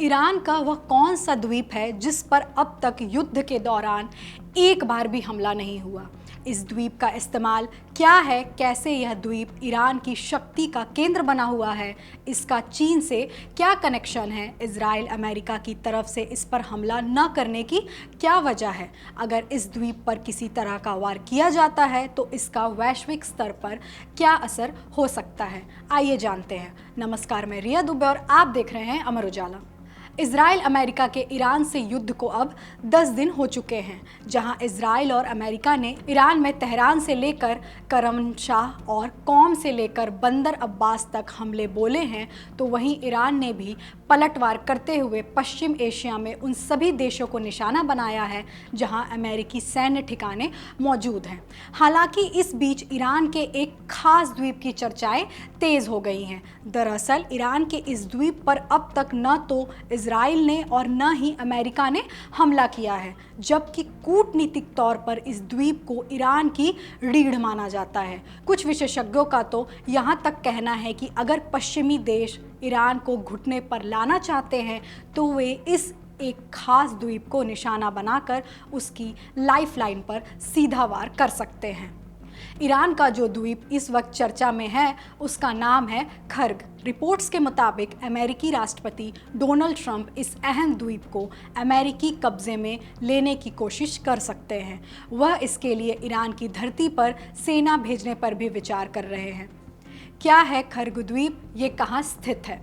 Iran का वह कौन सा द्वीप है जिस पर अब तक युद्ध के दौरान एक बार भी हमला नहीं हुआ? इस द्वीप का इस्तेमाल क्या है? कैसे यह द्वीप ईरान की शक्ति का केंद्र बना हुआ है? इसका चीन से क्या कनेक्शन है? इजराइल अमेरिका की तरफ से इस पर हमला न करने की क्या वजह है? अगर इस द्वीप पर किसी तरह का वार किया जाता है तो इसका वैश्विक स्तर पर क्या असर हो सकता है? आइए जानते हैं। नमस्कार, मैं रिया दुबे और आप देख रहे हैं अमर उजाला। इजराइल अमेरिका के ईरान से युद्ध को अब 10 दिन हो चुके हैं। जहां इजराइल और अमेरिका ने ईरान में तेहरान से लेकर करमशाह और कौम से लेकर बंदर अब्बास तक हमले बोले हैं, तो वहीं ईरान ने भी पलटवार करते हुए पश्चिम एशिया में उन सभी देशों को निशाना बनाया है जहां अमेरिकी सैन्य ठिकाने मौजूद हैं। हालांकि इस बीच ईरान के एक खास द्वीप की चर्चाएं तेज हो गई हैं। दरअसल ईरान के इस द्वीप पर अब तक न तो इजराइल ने और न ही अमेरिका ने हमला किया है, जबकि कूटनीतिक तौर पर इस द्वीप को ईरान की रीढ़ माना जाता है। कुछ विशेषज्ञों का तो यहाँ तक कहना है कि अगर पश्चिमी देश ईरान को घुटने पर लाना चाहते हैं तो वे इस एक खास द्वीप को निशाना बनाकर उसकी लाइफलाइन पर सीधा वार कर सकते हैं। ईरान का जो द्वीप इस वक्त चर्चा में है उसका नाम है खर्ग। रिपोर्ट्स के मुताबिक अमेरिकी राष्ट्रपति डोनाल्ड ट्रंप इस अहम द्वीप को अमेरिकी कब्जे में लेने की कोशिश कर सकते हैं। वह इसके लिए ईरान की धरती पर सेना भेजने पर भी विचार कर रहे हैं। क्या है खर्ग द्वीप? ये कहाँ स्थित है?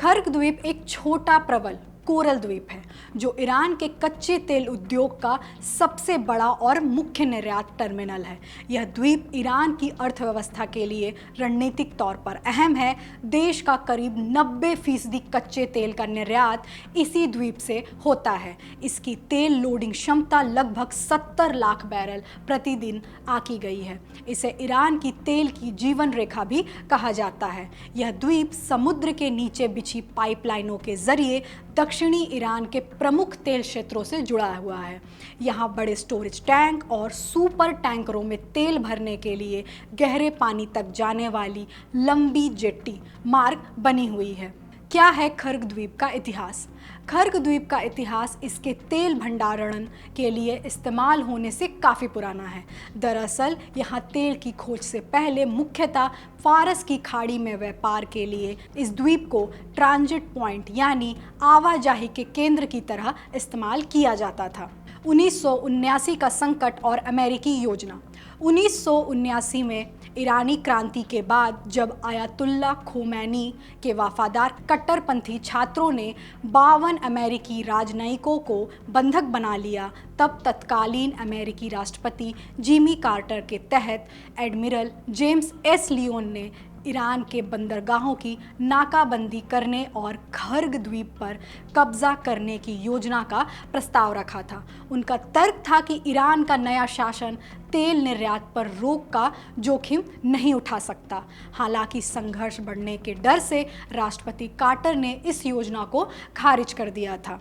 खर्ग द्वीप एक छोटा प्रबल कोरल द्वीप है जो ईरान के कच्चे तेल उद्योग का सबसे बड़ा और मुख्य निर्यात टर्मिनल है। यह द्वीप ईरान की अर्थव्यवस्था के लिए रणनीतिक तौर पर अहम है। देश का करीब 90% कच्चे तेल का निर्यात इसी द्वीप से होता है। इसकी तेल लोडिंग क्षमता लगभग 70 लाख बैरल प्रतिदिन आकी गई है। इसे ईरान की तेल की जीवन रेखा भी कहा जाता है। यह द्वीप समुद्र के नीचे बिछी पाइपलाइनों के जरिए दक्षिणी ईरान के प्रमुख तेल क्षेत्रों से जुड़ा हुआ है। यहाँ बड़े स्टोरेज टैंक और सुपर टैंकरों में तेल भरने के लिए गहरे पानी तक जाने वाली लंबी जेट्टी मार्ग बनी हुई है। क्या है खर्ग द्वीप का इतिहास? खर्ग द्वीप का इतिहास इसके तेल भंडारण के लिए इस्तेमाल होने से काफ़ी पुराना है। दरअसल यहाँ तेल की खोज से पहले मुख्यतः फारस की खाड़ी में व्यापार के लिए इस द्वीप को ट्रांजिट पॉइंट यानी आवाजाही के केंद्र की तरह इस्तेमाल किया जाता था। 1979 का संकट और अमेरिकी योजना। 1979 में ईरानी क्रांति के बाद जब आयतुल्ला खोमैनी के वफादार कट्टरपंथी छात्रों ने 52 अमेरिकी राजनयिकों को बंधक बना लिया, तब तत्कालीन अमेरिकी राष्ट्रपति जिमी कार्टर के तहत एडमिरल जेम्स एस लियोन ने ईरान के बंदरगाहों की नाकाबंदी करने और खर्ग द्वीप पर कब्जा करने की योजना का प्रस्ताव रखा था। उनका तर्क था कि ईरान का नया शासन तेल निर्यात पर रोक का जोखिम नहीं उठा सकता। हालांकि संघर्ष बढ़ने के डर से राष्ट्रपति कार्टर ने इस योजना को खारिज कर दिया था।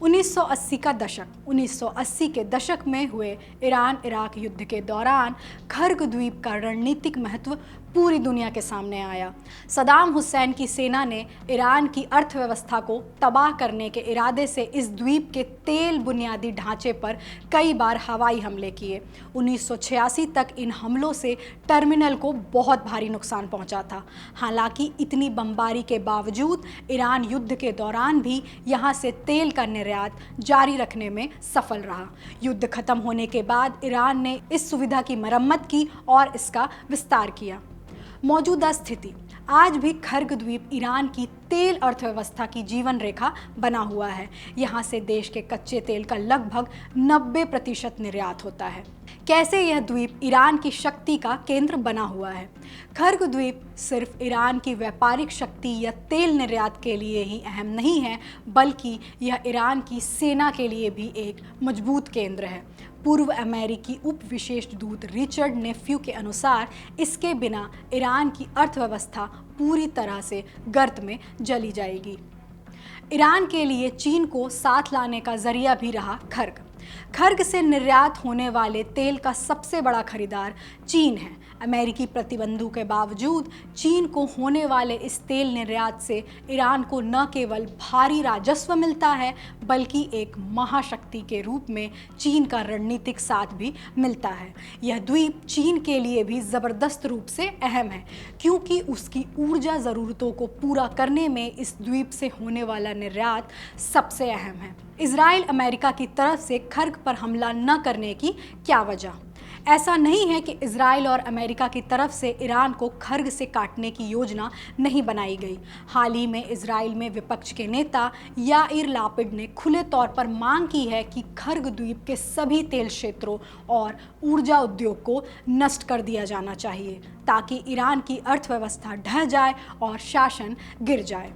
1980 का दशक। 1980 के दशक में हुए ईरान इराक युद्ध के दौरान खर्ग द्वीप का रणनीतिक महत्व पूरी दुनिया के सामने आया। सदाम हुसैन की सेना ने ईरान की अर्थव्यवस्था को तबाह करने के इरादे से इस द्वीप के तेल बुनियादी ढांचे पर कई बार हवाई हमले किए। 1986 तक इन हमलों से टर्मिनल को बहुत भारी नुकसान पहुंचा था। हालांकि इतनी बमबारी के बावजूद ईरान युद्ध के दौरान भी यहां से तेल का निर्यात जारी रखने में सफल रहा। युद्ध खत्म होने के बाद ईरान ने इस सुविधा की मरम्मत की और इसका विस्तार किया। मौजूदा स्थिति। आज भी खर्ग द्वीप ईरान की तेल अर्थव्यवस्था की जीवन रेखा बना हुआ है। यहाँ से देश के कच्चे तेल का लगभग 90% निर्यात होता है। कैसे यह द्वीप ईरान की शक्ति का केंद्र बना हुआ है? खर्ग द्वीप सिर्फ ईरान की व्यापारिक शक्ति या तेल निर्यात के लिए ही अहम नहीं है, बल्कि यह ईरान की सेना के लिए भी एक मजबूत केंद्र है। पूर्व अमेरिकी उप विशेष दूत रिचर्ड नेफ्यू के अनुसार इसके बिना ईरान की अर्थव्यवस्था पूरी तरह से गर्त में जली जाएगी। ईरान के लिए चीन को साथ लाने का जरिया भी रहा खर्ग। खर्ग से निर्यात होने वाले तेल का सबसे बड़ा खरीदार चीन है। अमेरिकी प्रतिबंधों के बावजूद चीन को होने वाले इस तेल निर्यात से ईरान को न केवल भारी राजस्व मिलता है बल्कि एक महाशक्ति के रूप में चीन का रणनीतिक साथ भी मिलता है। यह द्वीप चीन के लिए भी ज़बरदस्त रूप से अहम है क्योंकि उसकी ऊर्जा ज़रूरतों को पूरा करने में इस द्वीप से होने वाला निर्यात सबसे अहम है। इजराइल अमेरिका की तरफ से खर्ग पर हमला न करने की क्या वजह? ऐसा नहीं है कि इजराइल और अमेरिका की तरफ से ईरान को खर्ग से काटने की योजना नहीं बनाई गई। हाल ही में इजराइल में विपक्ष के नेता याइर लापिड ने खुले तौर पर मांग की है कि खर्ग द्वीप के सभी तेल क्षेत्रों और ऊर्जा उद्योग को नष्ट कर दिया जाना चाहिए ताकि ईरान की अर्थव्यवस्था ढह जाए और शासन गिर जाए।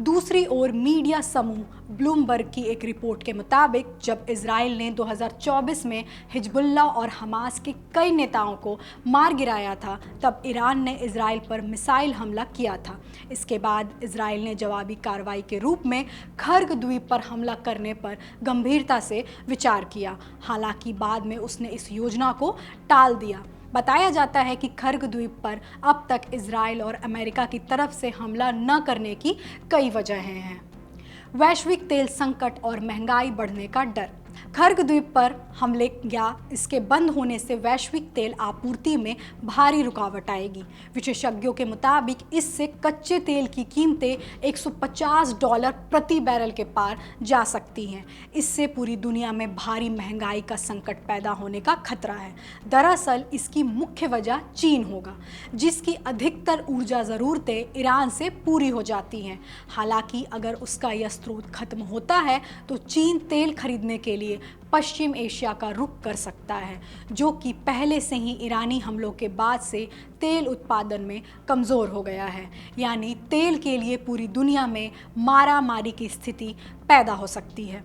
दूसरी ओर मीडिया समूह ब्लूमबर्ग की एक रिपोर्ट के मुताबिक जब इजराइल ने 2024 में हिजबुल्लाह और हमास के कई नेताओं को मार गिराया था तब ईरान ने इजराइल पर मिसाइल हमला किया था। इसके बाद इजराइल ने जवाबी कार्रवाई के रूप में खर्ग द्वीप पर हमला करने पर गंभीरता से विचार किया। हालांकि बाद में उसने इस योजना को टाल दिया। बताया जाता है कि खर्ग द्वीप पर अब तक इजराइल और अमेरिका की तरफ से हमला न करने की कई वजहें हैं। वैश्विक तेल संकट और महंगाई बढ़ने का डर। खर्ग द्वीप पर हमले या इसके बंद होने से वैश्विक तेल आपूर्ति में भारी रुकावट आएगी। विशेषज्ञों के मुताबिक इससे कच्चे तेल की कीमतें $150 प्रति बैरल के पार जा सकती हैं। इससे पूरी दुनिया में भारी महंगाई का संकट पैदा होने का खतरा है। दरअसल इसकी मुख्य वजह चीन होगा, जिसकी अधिकतर ऊर्जा ज़रूरतें ईरान से पूरी हो जाती हैं। हालांकि अगर उसका यह स्रोत खत्म होता है तो चीन तेल खरीदने के लिए पश्चिम एशिया का रुख कर सकता है, जो कि पहले से ही ईरानी हमलों के बाद से तेल उत्पादन में कमज़ोर हो गया है। यानी तेल के लिए पूरी दुनिया में मारामारी की स्थिति पैदा हो सकती है।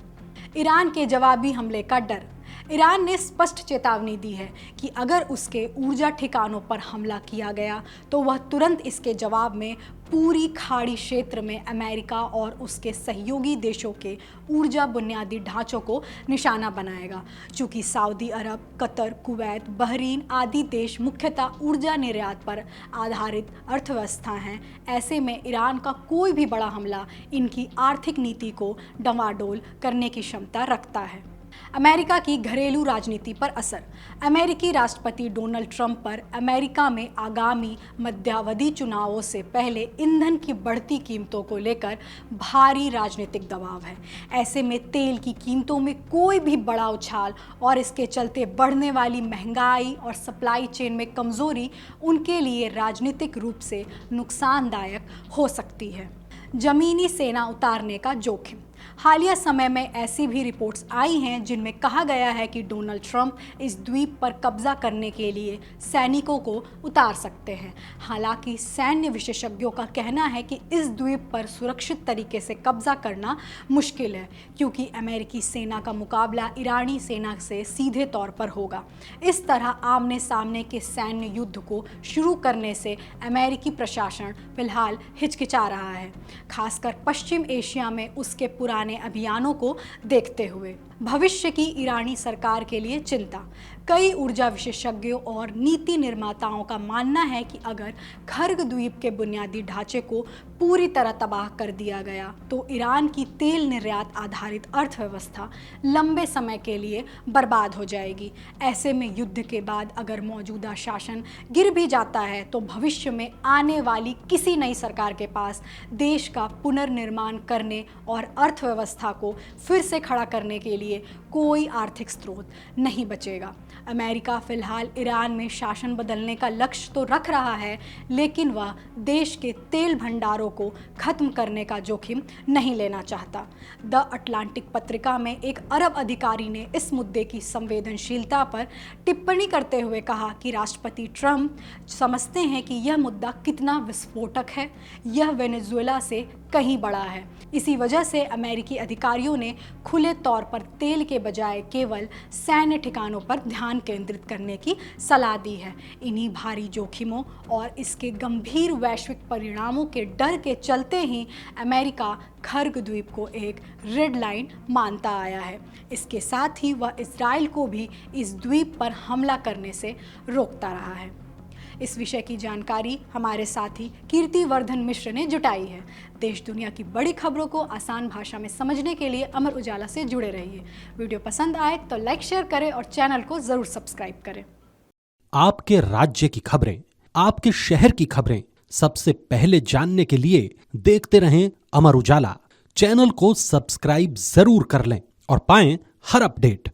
ईरान के जवाबी हमले का डर। ईरान ने स्पष्ट चेतावनी दी है कि अगर उसके ऊर्जा ठिकानों पर हमला किया गया तो वह तुरंत इसके जवाब में पूरी खाड़ी क्षेत्र में अमेरिका और उसके सहयोगी देशों के ऊर्जा बुनियादी ढांचों को निशाना बनाएगा। चूँकि सऊदी अरब, कतर, कुवैत, बहरीन आदि देश मुख्यतः ऊर्जा निर्यात पर आधारित अर्थव्यवस्था हैं, ऐसे में ईरान का कोई भी बड़ा हमला इनकी आर्थिक नीति को डंवाडोल करने की क्षमता रखता है। अमेरिका की घरेलू राजनीति पर असर। अमेरिकी राष्ट्रपति डोनाल्ड ट्रंप पर अमेरिका में आगामी मध्यावधि चुनावों से पहले ईंधन की बढ़ती कीमतों को लेकर भारी राजनीतिक दबाव है। ऐसे में तेल की कीमतों में कोई भी बड़ा उछाल और इसके चलते बढ़ने वाली महंगाई और सप्लाई चेन में कमजोरी उनके लिए राजनीतिक रूप से नुकसानदायक हो सकती है। जमीनी सेना उतारने का जोखिम। हालिया समय में ऐसी भी रिपोर्ट्स आई हैं जिनमें कहा गया है कि डोनाल्ड ट्रंप इस द्वीप पर कब्जा करने के लिए सैनिकों को उतार सकते हैं। हालांकि सैन्य विशेषज्ञों का कहना है कि इस द्वीप पर सुरक्षित तरीके से कब्जा करना मुश्किल है क्योंकि अमेरिकी सेना का मुकाबला ईरानी सेना से सीधे तौर पर होगा। इस तरह आमने सामने के सैन्य युद्ध को शुरू करने से अमेरिकी प्रशासन फिलहाल हिचकिचा रहा है, खासकर पश्चिम एशिया में उसके पुराने अभियानों को देखते हुए। भविष्य की ईरानी सरकार के लिए चिंता। कई ऊर्जा विशेषज्ञों और नीति निर्माताओं का मानना है कि अगर खर्ग द्वीप के बुनियादी ढांचे को पूरी तरह तबाह कर दिया गया तो ईरान की तेल निर्यात आधारित अर्थव्यवस्था लंबे समय के लिए बर्बाद हो जाएगी। ऐसे में युद्ध के बाद अगर मौजूदा शासन गिर भी जाता है तो भविष्य में आने वाली किसी नई सरकार के पास देश का पुनर्निर्माण करने और अर्थव्यवस्था को फिर से खड़ा करने के लिए कोई आर्थिक स्रोत नहीं बचेगा। अमेरिका फिलहाल ईरान में शासन बदलने का लक्ष्य तो रख रहा है, लेकिन वह देश के तेल भंडारों को खत्म करने का जोखिम नहीं लेना चाहता। द अटलांटिक पत्रिका में एक अरब अधिकारी ने इस मुद्दे की संवेदनशीलता पर टिप्पणी करते हुए कहा कि राष्ट्रपति ट्रंप समझते हैं कि यह मुद्दा कितना विस्फोटक है। यह वेनेजुएला से कहीं बड़ा है। इसी वजह से अमेरिकी अधिकारियों ने खुले तौर पर तेल के बजाय केवल सैन्य ठिकानों पर ध्यान केंद्रित करने की सलाह दी है। इन्हीं भारी जोखिमों और इसके गंभीर वैश्विक परिणामों के डर के चलते ही अमेरिका खर्ग द्वीप को एक रेड लाइन मानता आया है। इसके साथ ही वह इजराइल को भी इस द्वीप पर हमला करने से रोकता रहा है। इस विषय की जानकारी हमारे साथी कीर्तिवर्धन मिश्र ने जुटाई है। देश दुनिया की बड़ी खबरों को आसान भाषा में समझने के लिए अमर उजाला से जुड़े रहिए। वीडियो पसंद आए तो लाइक शेयर करें और चैनल को जरूर सब्सक्राइब करें। आपके राज्य की खबरें, आपके शहर की खबरें सबसे पहले जानने के लिए देखते रहें अमर उजाला। चैनल को सब्सक्राइब जरूर कर लें और पाएं हर अपडेट।